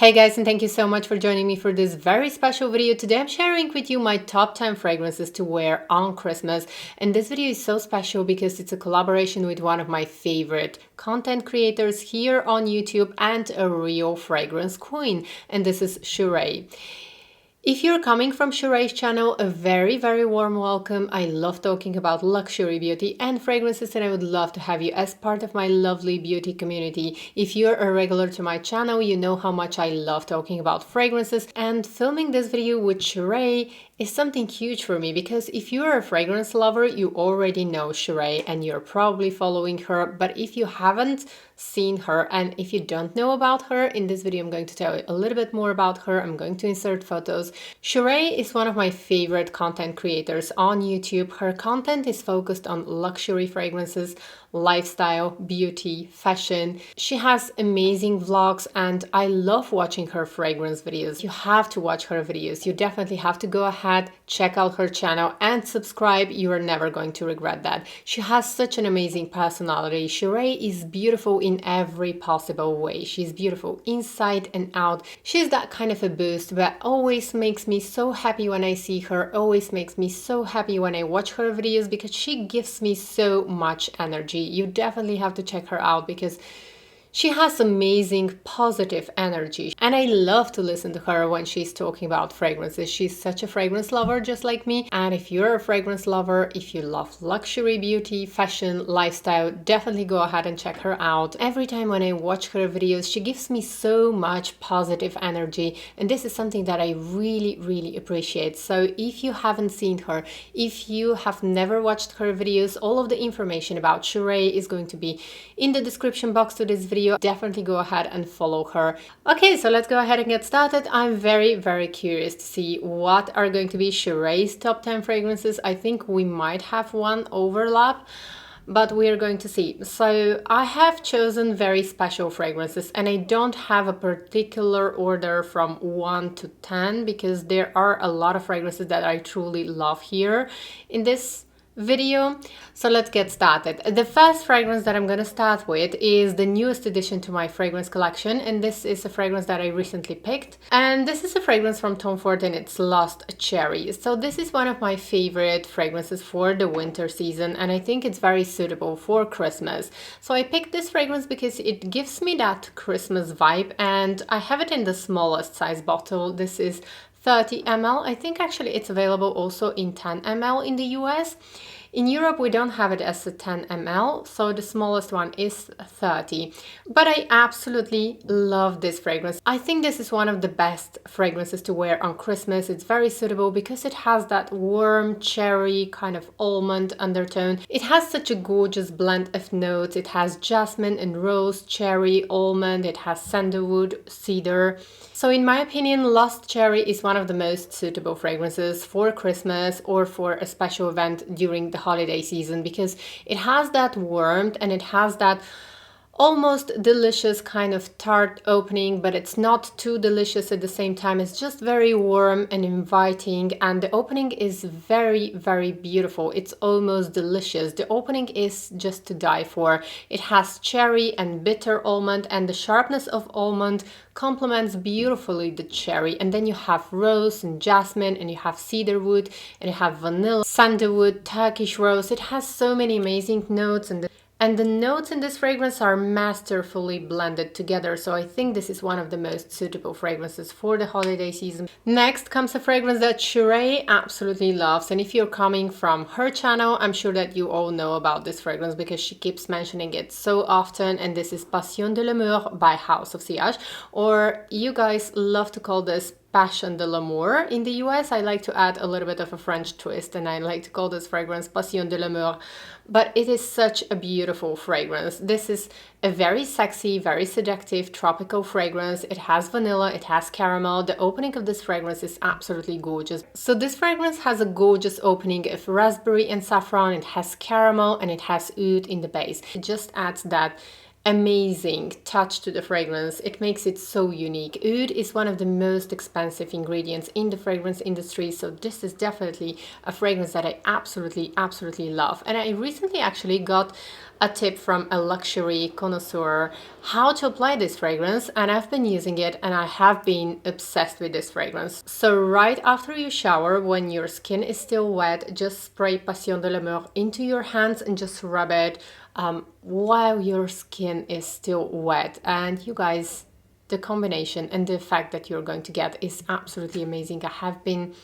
Hey guys, and thank you so much for joining me for this very special video. Today I'm sharing with you my top 10 fragrances to wear on Christmas. And this video is so special because it's a collaboration with one of my favorite content creators here on YouTube and a real fragrance queen. And this is Cheraye. If you're coming from Cheraye's channel, a very, very warm welcome. I love talking about luxury beauty and fragrances, and I would love to have you as part of my lovely beauty community. If you're a regular to my channel, you know how much I love talking about fragrances, and filming this video with Cheraye is something huge for me because if you're a fragrance lover, you already know Cheraye and you're probably following her. But if you haven't seen her and if you don't know about her, in this video I'm going to tell you a little bit more about her. I'm going to insert photos. Cheraye is one of my favorite content creators on YouTube. Her content is focused on luxury fragrances, lifestyle, beauty, fashion. She has amazing vlogs and I love watching her fragrance videos. You have to watch her videos. You definitely have to go ahead, check out her channel and subscribe. You are never going to regret that. She has such an amazing personality. Cheraye is beautiful in every possible way. She's beautiful inside and out. She's that kind of a boost that always makes me so happy when I see her, always makes me so happy when I watch her videos because she gives me so much energy. You definitely have to check her out because she has amazing positive energy and I love to listen to her when she's talking about fragrances. She's such a fragrance lover just like me, and if you're a fragrance lover, if you love luxury beauty, fashion, lifestyle, definitely go ahead and check her out. Every time when I watch her videos, she gives me so much positive energy, and this is something that I really appreciate. So if you haven't seen her, if you have never watched her videos, all of the information about Cheraye is going to be in the description box to this video. Definitely go ahead and follow her. Okay, so let's go ahead and get started. I'm very curious to see what are going to be Cheraye's top 10 fragrances. I think we might have one overlap, but we're going to see. So I have chosen very special fragrances and I don't have a particular order from 1 to 10 because there are a lot of fragrances that I truly love here in this video. So let's get started. The first fragrance that I'm going to start with is the newest addition to my fragrance collection, and this is a fragrance that I recently picked, and this is a fragrance from Tom Ford and it's Lost Cherry. So this is one of my favorite fragrances for the winter season and I think it's very suitable for Christmas. So I picked this fragrance because it gives me that Christmas vibe, and I have it in the smallest size bottle. This is 30 ml. I think actually it's available also in 10 ml in the US. In Europe, we don't have it as a 10 ml, so the smallest one is 30. But I absolutely love this fragrance. I think this is one of the best fragrances to wear on Christmas. It's very suitable because it has that warm cherry kind of almond undertone. It has such a gorgeous blend of notes. It has jasmine and rose, cherry, almond. It has sandalwood, cedar. So in my opinion, Lost Cherry is one of the most suitable fragrances for Christmas or for a special event during the holiday season because it has that warmth and it has that almost delicious kind of tart opening, but it's not too delicious at the same time. It's just very warm and inviting, and the opening is very beautiful. It's almost delicious. The opening is just to die for. It has cherry and bitter almond, and the sharpness of almond complements beautifully the cherry, and then you have rose and jasmine, and you have cedarwood, and you have vanilla, sandalwood, Turkish rose. It has so many amazing notes, and the notes in this fragrance are masterfully blended together, so I think this is one of the most suitable fragrances for the holiday season. Next comes a fragrance that Cheraye absolutely loves, and if you're coming from her channel, I'm sure that you all know about this fragrance because she keeps mentioning it so often, and this is Passion de l'amour by House of Siosh, or you guys love to call this Passion de l'amour. In the US, I like to add a little bit of a French twist and I like to call this fragrance Passion de l'amour, but it is such a beautiful fragrance. This is a very sexy, very seductive tropical fragrance. It has vanilla, it has caramel. The opening of this fragrance is absolutely gorgeous. So this fragrance has a gorgeous opening of raspberry and saffron. It has caramel and it has oud in the base. It just adds that amazing touch to the fragrance. It makes it so unique. Oud is one of the most expensive ingredients in the fragrance industry, so this is definitely a fragrance that I absolutely love. And I recently actually got a tip from a luxury connoisseur how to apply this fragrance, and I've been using it and I have been obsessed with this fragrance. So right after you shower, when your skin is still wet, just spray Passion de l'amour into your hands and just rub it while your skin is still wet. And you guys, the combination and the effect that you're going to get is absolutely amazing. I have been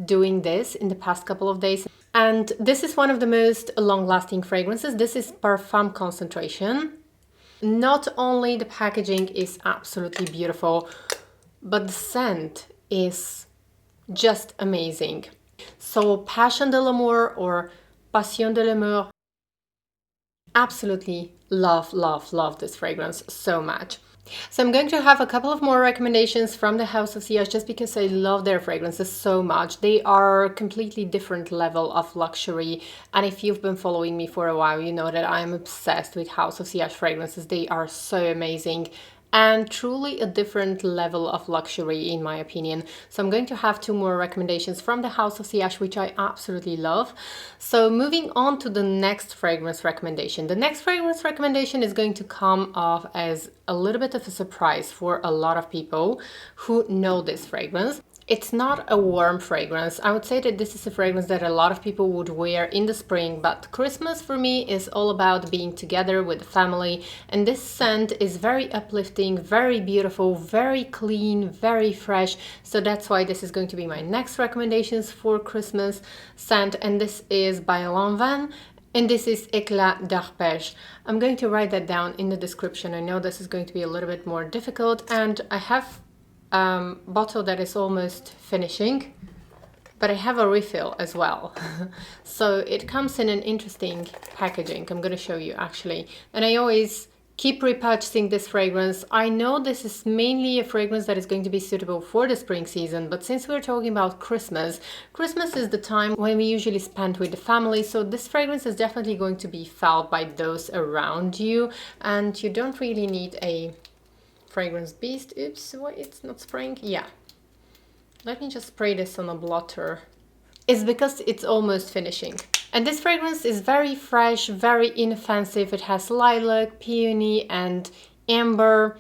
doing this in the past couple of days, and this is one of the most long-lasting fragrances. This is Parfum concentration. Not only the packaging is absolutely beautiful, but the scent is just amazing. So Passion de l'amour or Passion de l'amour, absolutely love this fragrance so much. So I'm going to have a couple of more recommendations from the House of Siosh just because I love their fragrances so much. They are a completely different level of luxury, and if you've been following me for a while, you know that I'm obsessed with House of Siosh fragrances. They are so amazing and truly a different level of luxury in my opinion. So I'm going to have two more recommendations from the House of Siosh, which I absolutely love. So moving on to the next fragrance recommendation. The next fragrance recommendation is going to come off as a little bit of a surprise for a lot of people who know this fragrance. It's not a warm fragrance. I would say that this is a fragrance that a lot of people would wear in the spring, but Christmas for me is all about being together with the family, and this scent is very uplifting, very beautiful, very clean, very fresh. So that's why this is going to be my next recommendations for Christmas scent, and this is by Lanvin. And this is Éclat d'Arpège. I'm going to write that down in the description. I know this is going to be a little bit more difficult, and I have bottle that is almost finishing, but I have a refill as well. So it comes in an interesting packaging. I'm going to show you actually, and I always keep repurchasing this fragrance. I know this is mainly a fragrance that is going to be suitable for the spring season, but since we're talking about Christmas is the time when we usually spend with the family, so this fragrance is definitely going to be felt by those around you, and you don't really need a fragrance beast. Oops, what, it's not spraying? Yeah. Let me just spray this on a blotter. It's because it's almost finishing. And this fragrance is very fresh, very inoffensive. It has lilac, peony, and amber.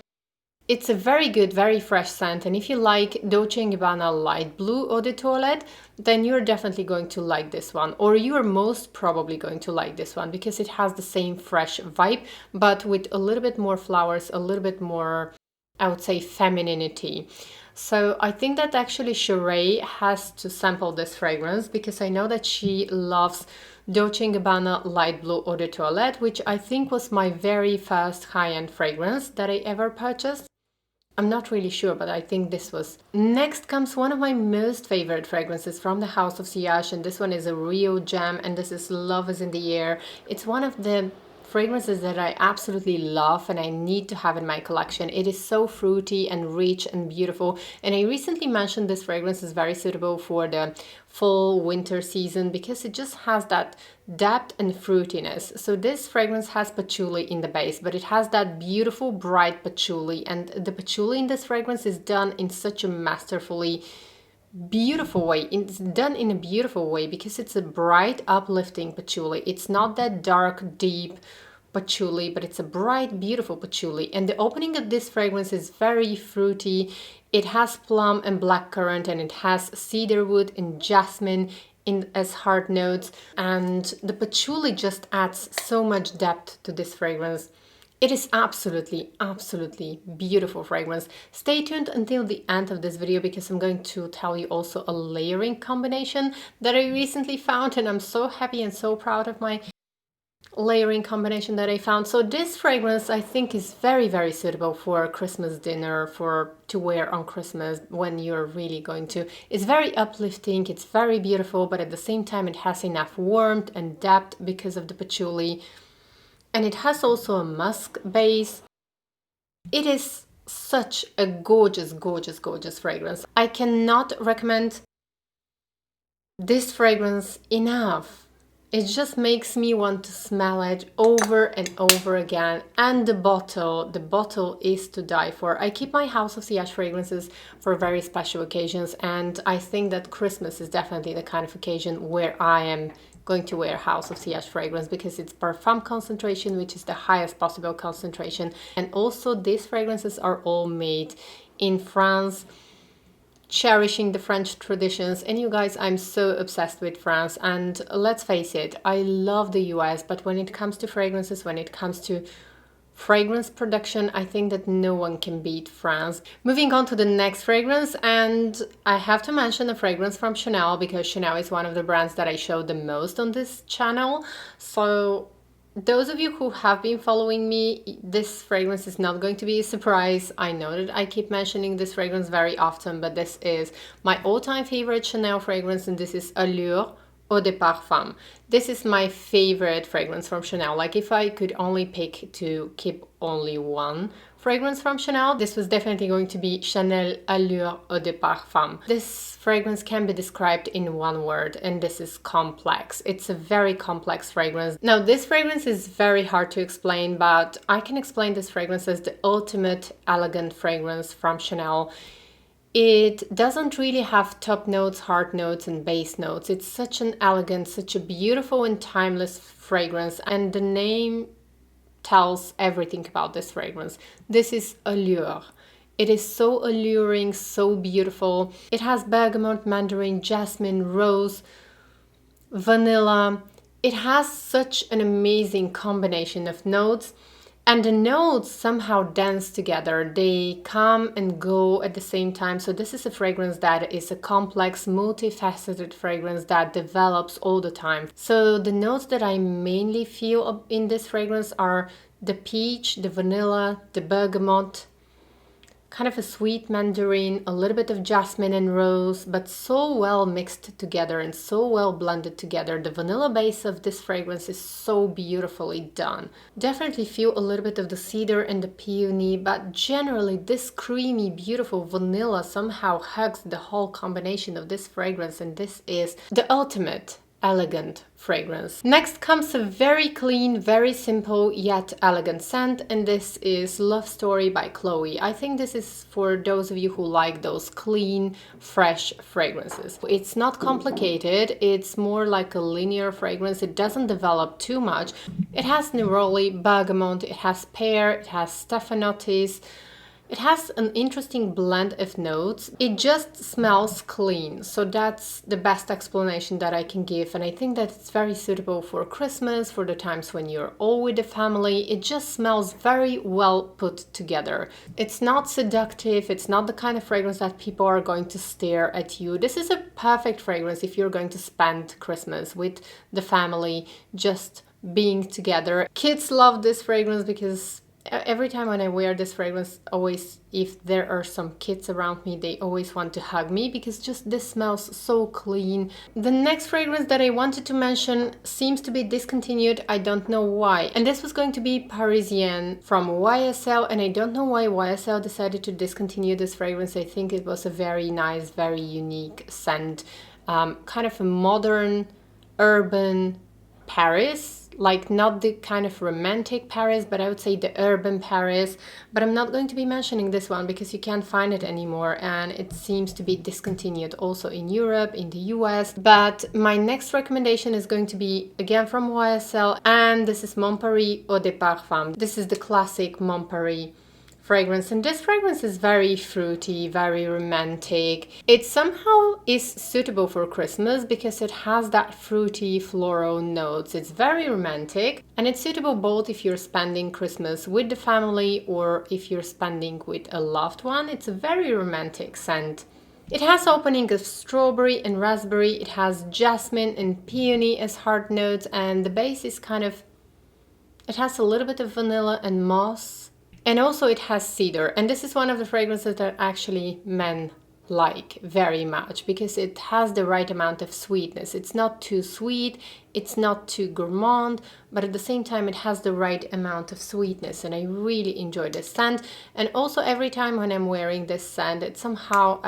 It's a very good, very fresh scent. And if you like Dolce & Gabbana light blue eau de toilette, then you're definitely going to like this one. Or you're most probably going to like this one because it has the same fresh vibe, but with a little bit more flowers, a little bit more, I would say, femininity. So I think that actually Cheraye has to sample this fragrance because I know that she loves Dolce & Gabbana light blue eau de toilette, which I think was my very first high-end fragrance that I ever purchased. I'm not really sure, but I think this was. Next comes one of my most favorite fragrances from the House of Siosh, and this one is a Rio gem, and this is Love is in the Air. It's one of the fragrances that I absolutely love and I need to have in my collection. It is so fruity and rich and beautiful, and I recently mentioned this fragrance is very suitable for the fall winter season because it just has that depth and fruitiness. So this fragrance has patchouli in the base, but it has that beautiful bright patchouli, and the patchouli in this fragrance is done in such a masterfully beautiful way. It's done in a beautiful way because it's a bright uplifting patchouli. It's not that dark deep patchouli, but it's a bright beautiful patchouli, and the opening of this fragrance is very fruity. It has plum and blackcurrant, and it has cedarwood and jasmine in as heart notes, and the patchouli just adds so much depth to this fragrance. It is absolutely beautiful fragrance. Stay tuned until the end of this video because I'm going to tell you also a layering combination that I recently found, and I'm so happy and so proud of my layering combination that I found. So this fragrance I think is very suitable for a Christmas dinner, to wear on Christmas when you're really going to. It's very uplifting, it's very beautiful, but at the same time it has enough warmth and depth because of the patchouli. And it has also a musk base. It is such a gorgeous fragrance. I cannot recommend this fragrance enough. It just makes me want to smell it over and over again. And the bottle is to die for. I keep my House of Siosh fragrances for very special occasions, and I think that Christmas is definitely the kind of occasion where I am going to wear House of Siosh fragrance, because it's Parfum concentration, which is the highest possible concentration. And also these fragrances are all made in France, cherishing the French traditions. And you guys, I'm so obsessed with France, and let's face it, I love the US, but when it comes to fragrances, when it comes to fragrance production, I think that no one can beat France. Moving on to the next fragrance, and I have to mention a fragrance from Chanel, because Chanel is one of the brands that I show the most on this channel. So those of you who have been following me, this fragrance is not going to be a surprise. I know that I keep mentioning this fragrance very often, but this is my all-time favorite Chanel fragrance, and this is Allure Eau de Parfum. This is my favorite fragrance from Chanel. Like, if I could only pick to keep only one fragrance from Chanel, this was definitely going to be Chanel Allure Eau de Parfum. This fragrance can be described in one word, and this is complex. It's a very complex fragrance. Now, this fragrance is very hard to explain, but I can explain this fragrance as the ultimate elegant fragrance from Chanel. It doesn't really have top notes, heart notes, and base notes. It's such an elegant, such a beautiful and timeless fragrance, and the name tells everything about this fragrance. This is Allure. It is so alluring, so beautiful. It has bergamot, mandarin, jasmine, rose, vanilla. It has such an amazing combination of notes. And the notes somehow dance together. They come and go at the same time. So this is a fragrance that is a complex, multifaceted fragrance that develops all the time. So the notes that I mainly feel in this fragrance are the peach, the vanilla, the bergamot, kind of a sweet mandarin, a little bit of jasmine and rose, but so well mixed together and so well blended together. The vanilla base of this fragrance is so beautifully done. Definitely feel a little bit of the cedar and the peony, but generally this creamy, beautiful vanilla somehow hugs the whole combination of this fragrance, and this is the ultimate elegant fragrance. Next comes a very clean, very simple yet elegant scent, and this is Love Story by Chloe. I think this is for those of you who like those clean, fresh fragrances. It's not complicated, it's more like a linear fragrance. It doesn't develop too much. It has neroli, bergamot, it has pear, it has stephanotis. It has an interesting blend of notes. It just smells clean. So that's the best explanation that I can give. And I think that it's very suitable for Christmas, for the times when you're all with the family. It just smells very well put together. It's not seductive. It's not the kind of fragrance that people are going to stare at you. This is a perfect fragrance if you're going to spend Christmas with the family, just being together. Kids love this fragrance because every time when I wear this fragrance, always, if there are some kids around me, they always want to hug me because just this smells so clean. The next fragrance that I wanted to mention seems to be discontinued. I don't know why. And this was going to be Parisienne from YSL, and I don't know why YSL decided to discontinue this fragrance. I think it was a very nice, very unique scent. Kind of a modern, urban Paris. Like, not the kind of romantic Paris, but I would say the urban Paris. But I'm not going to be mentioning this one because you can't find it anymore, and it seems to be discontinued also in Europe, in the US. But my next recommendation is going to be again from YSL, and this is Mon Paris Eau de Parfum. This is the classic Mon Paris fragrance, and this fragrance is very fruity, very romantic. It somehow is suitable for Christmas because it has that fruity floral notes. It's very romantic, and it's suitable both if you're spending Christmas with the family or if you're spending with a loved one. It's a very romantic scent. It has opening of strawberry and raspberry. It has jasmine and peony as heart notes, and the base is kind of, it has a little bit of vanilla and moss. And also it has cedar, and this is one of the fragrances that actually men like very much because it has the right amount of sweetness. It's not too sweet, it's not too gourmand, but at the same time it has the right amount of sweetness, and I really enjoy this scent. And also every time when I'm wearing this scent, it somehow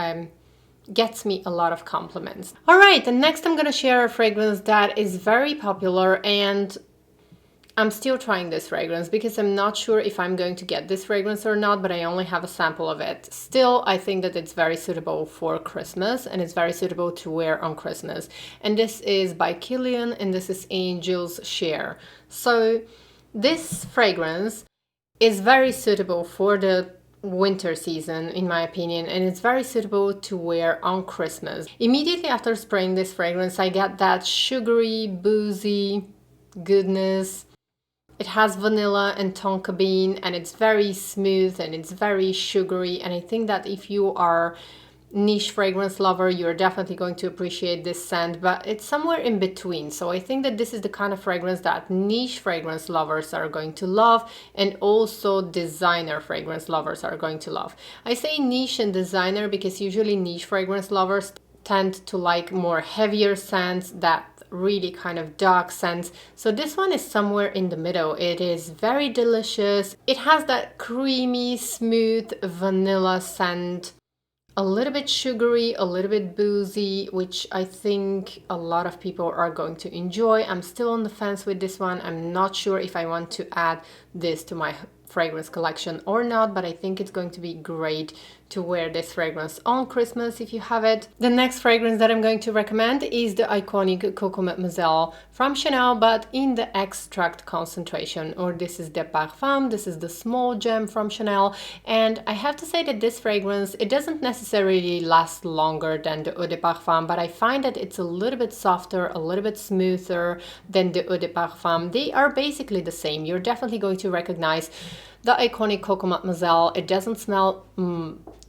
gets me a lot of compliments. All right, and next I'm gonna share a fragrance that is very popular, and I'm still trying this fragrance because I'm not sure if I'm going to get this fragrance or not, but I only have a sample of it. Still, I think that it's very suitable for Christmas, and it's very suitable to wear on Christmas. And this is by Kilian, and this is Angel's Share. So this fragrance is very suitable for the winter season, in my opinion, and it's very suitable to wear on Christmas. Immediately after spraying this fragrance, I get that sugary, boozy goodness. It has vanilla and tonka bean, and it's very smooth and it's very sugary, and I think that if you are niche fragrance lover, you're definitely going to appreciate this scent, but it's somewhere in between. So I think that this is the kind of fragrance that niche fragrance lovers are going to love, and also designer fragrance lovers are going to love. I say niche and designer because usually niche fragrance lovers tend to like more heavier scents, that really kind of dark scents. So this one is somewhere in the middle. It is very delicious. It has that creamy, smooth vanilla scent, a little bit sugary, a little bit boozy, which I think a lot of people are going to enjoy. I'm still on the fence with this one. I'm not sure if I want to add this to my fragrance collection or not, but I think it's going to be great to wear this fragrance on Christmas if you have it. The next fragrance that I'm going to recommend is the iconic Coco Mozelle from Chanel, but in the extract concentration, or this is the Parfum. This is the small gem from Chanel, and I have to say that this fragrance, it doesn't necessarily last longer than the Eau de Parfum, but I find that it's a little bit softer, a little bit smoother than the Eau de Parfum. They are basically the same. You're definitely going to recognize the iconic Coco Mozelle. It doesn't smell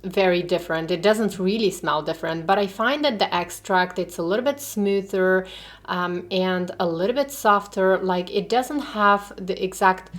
very different. It doesn't really smell different, but I find that the extract, it's a little bit smoother and a little bit softer. Like, it doesn't have the exact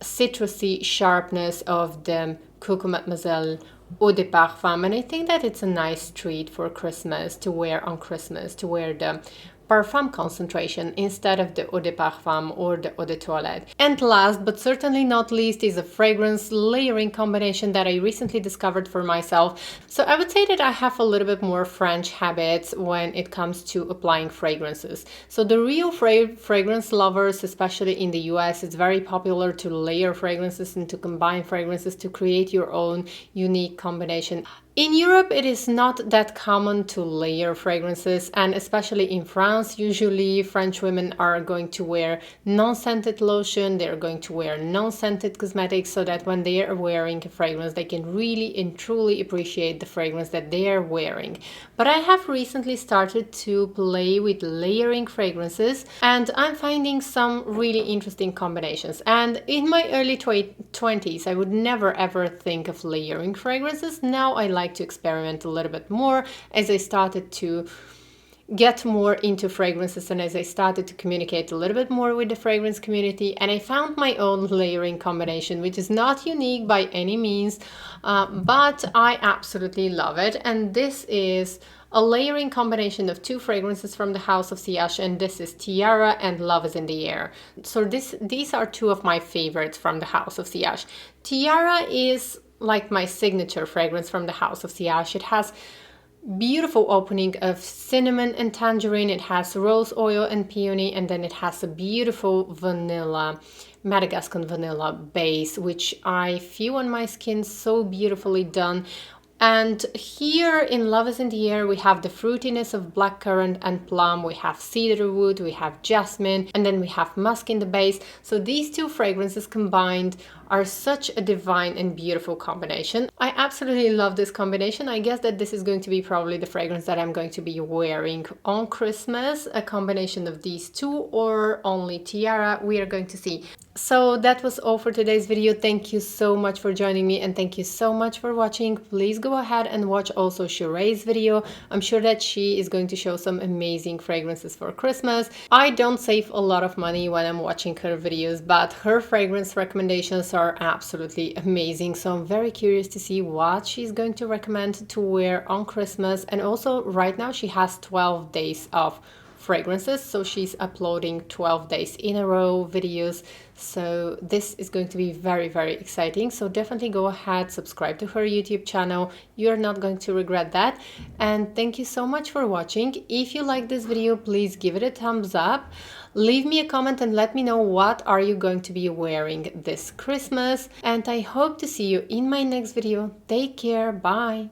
citrusy sharpness of the Coco Mozelle Eau de Parfum, and I think that it's a nice treat for Christmas to wear on Christmas, to wear the Parfum concentration instead of the Eau de Parfum or the Eau de Toilette. And last but certainly not least is a fragrance layering combination that I recently discovered for myself. So I would say that I have a little bit more French habits when it comes to applying fragrances. So the real fragrance lovers, especially in the US, it's very popular to layer fragrances and to combine fragrances to create your own unique combination. In Europe, it is not that common to layer fragrances, and especially in France, usually French women are going to wear non-scented lotion, they're going to wear non-scented cosmetics, so that when they are wearing a fragrance, they can really and truly appreciate the fragrance that they are wearing. But I have recently started to play with layering fragrances, and I'm finding some really interesting combinations. And in my early 20s, I would never ever think of layering fragrances. Now I like to experiment a little bit more as I started to get more into fragrances and as I started to communicate a little bit more with the fragrance community, and I found my own layering combination, which is not unique by any means, but I absolutely love it. And this is a layering combination of two fragrances from the house of siosh, and this is Tiara and Love is in the Air. So these are two of my favorites from the house of siosh. Tiara is like my signature fragrance from the house of siosh. It has beautiful opening of cinnamon and tangerine, it has rose oil and peony, and then it has a beautiful vanilla, Madagascar vanilla base, which I feel on my skin so beautifully done. And here in Love is in the Air, we have the fruitiness of blackcurrant and plum, we have cedarwood, we have jasmine, and then we have musk in the base. So these two fragrances combined are such a divine and beautiful combination. I absolutely love this combination. I guess that this is going to be probably the fragrance that I'm going to be wearing on Christmas, a combination of these two or only Tiara, we are going to see. So that was all for today's video. Thank you so much for joining me, and thank you so much for watching. Please go ahead and watch also Cheraye's video. I'm sure that she is going to show some amazing fragrances for Christmas. I don't save a lot of money when I'm watching her videos, but her fragrance recommendations are absolutely amazing. So I'm very curious to see what she's going to recommend to wear on Christmas. And also right now she has 12 days of fragrances. So she's uploading 12 days in a row videos. So this is going to be very, very exciting. So definitely go ahead, subscribe to her YouTube channel. You're not going to regret that. And thank you so much for watching. If you like this video, please give it a thumbs up. Leave me a comment and let me know what are you going to be wearing this Christmas. And I hope to see you in my next video. Take care. Bye.